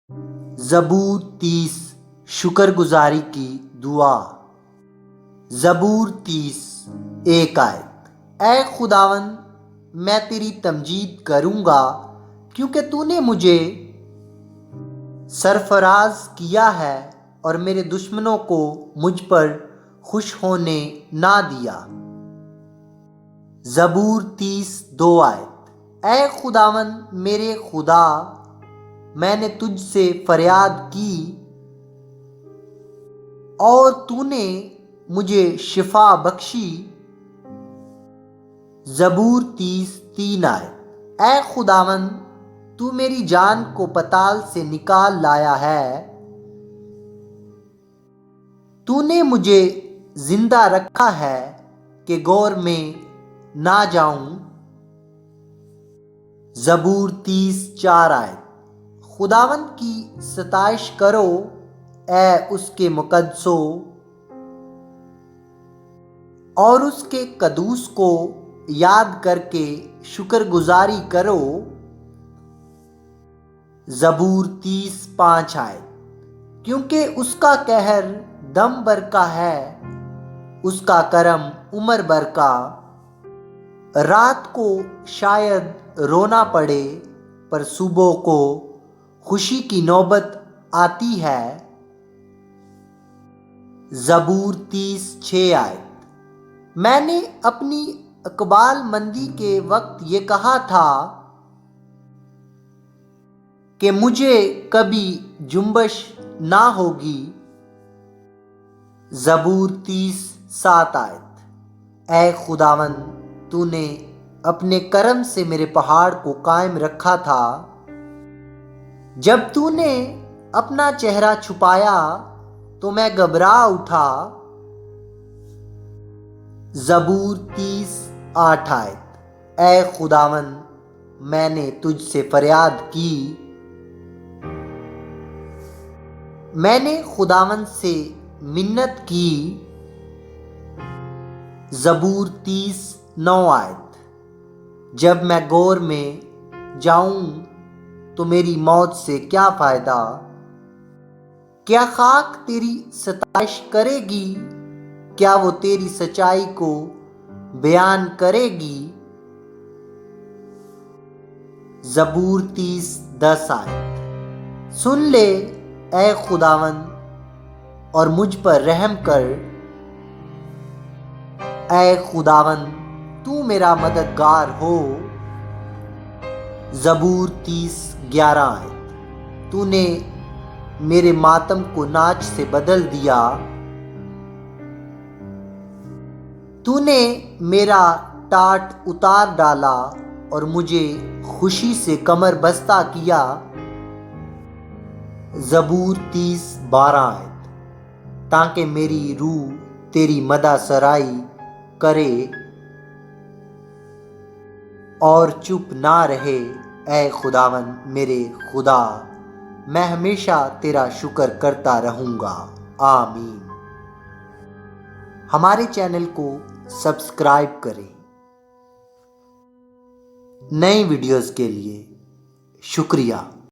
زبور 30 شکر گزاری کی دعا۔ زبور 30 ایک آیت۔ اے خداوند، میں تیری تمجید کروں گا کیونکہ تو نے مجھے سرفراز کیا ہے اور میرے دشمنوں کو مجھ پر خوش ہونے نہ دیا۔ زبور 30 2 آیت۔ اے خداوند میرے خدا، میں نے تجھ سے فریاد کی اور تو نے مجھے شفا بخشی۔ زبور 30 3 آیت۔ اے خداوند، تو میری جان کو پتال سے نکال لایا ہے، تو نے مجھے زندہ رکھا ہے کہ غور میں نہ جاؤں۔ زبور 30 4 آیت۔ خداوند کی ستائش کرو اے اس کے مقدسو، اور اس کے قدوس کو یاد کر کے شکر گزاری کرو۔ زبور 30 5 آیت۔ کیونکہ اس کا قہر دم بھر کا ہے، اس کا کرم عمر بھر کا۔ رات کو شاید رونا پڑے پر صبح کو خوشی کی نوبت آتی ہے۔ زبور 30 6 آیت۔ میں نے اپنی اقبال مندی کے وقت یہ کہا تھا کہ مجھے کبھی جنبش نہ ہوگی۔ زبور 30 7 آیت۔ اے خداوند، تو نے اپنے کرم سے میرے پہاڑ کو قائم رکھا تھا، جب تو نے اپنا چہرہ چھپایا تو میں گھبرا اٹھا۔ زبور 30 8 آیت۔ اے خداوند، میں نے تجھ سے فریاد کی، میں نے خداوند سے منت کی۔ زبور 30 9 آیت۔ جب میں غور میں جاؤں تو میری موت سے کیا فائدہ؟ کیا خاک تیری ستائش کرے گی؟ کیا وہ تیری سچائی کو بیان کرے گی؟ زبور 30 10 آیت۔ سن لے اے خداوند اور مجھ پر رحم کر، اے خداوند تو میرا مددگار ہو۔ زبور 30 11 آیت۔ تو نے میرے ماتم کو ناچ سے بدل دیا، تو نے میرا ٹاٹ اتار ڈالا اور مجھے خوشی سے کمر بستہ کیا۔ زبور 30 12 آیت۔ تاکہ میری روح تیری مدح سرائی کرے اور چپ نہ رہے۔ اے خداوند میرے خدا، میں ہمیشہ تیرا شکر کرتا رہوں گا۔ آمین۔ ہمارے چینل کو سبسکرائب کریں۔ نئی ویڈیوز کے لیے شکریہ۔